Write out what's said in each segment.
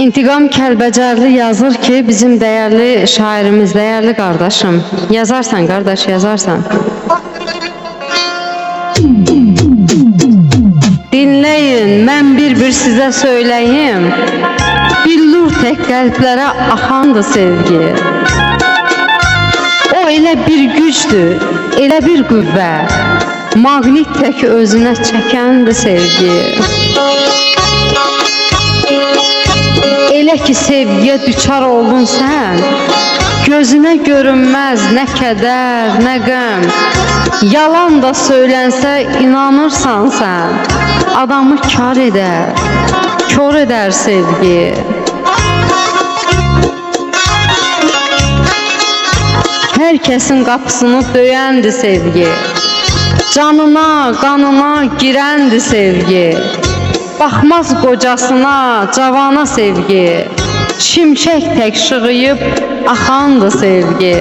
İntiqam Kəlbəcərli yazır ki, bizim değerli şairimiz, değerli kardeşim. Yazarsan kardeş, yazarsan. Dinleyin, ben bir size söyleyeyim. Billur tek qəlblərə axandı sevgi. O elə bir gücdür, elə bir qüvvə. Maqnit tek özünə çəkəndi sevgi. Elə ki sevgiyə düçar oldun sən, gözünə görünməz nə kədər, nə qəm. Yalan da söylənsə inanırsan sən, adamı kar eder, kör eder sevgi. Herkesin kapısını döyəndi sevgi. Canına, qanına girəndi sevgi. Baxmaz qocasına, cavana sevgi. Şimşək tək şığıyıb axandı sevgi.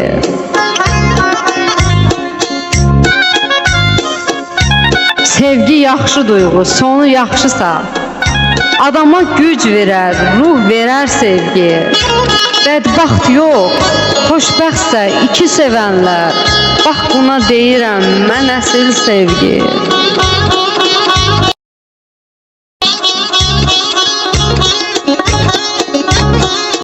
Sevgi yaxşı duyğu, sonu yaxşısa. Adama güc verər, ruh verər sevgi. Bədbəxt yox, xoşbəxtsə iki sevənlər. Bax buna deyirəm mən əsl sevgi.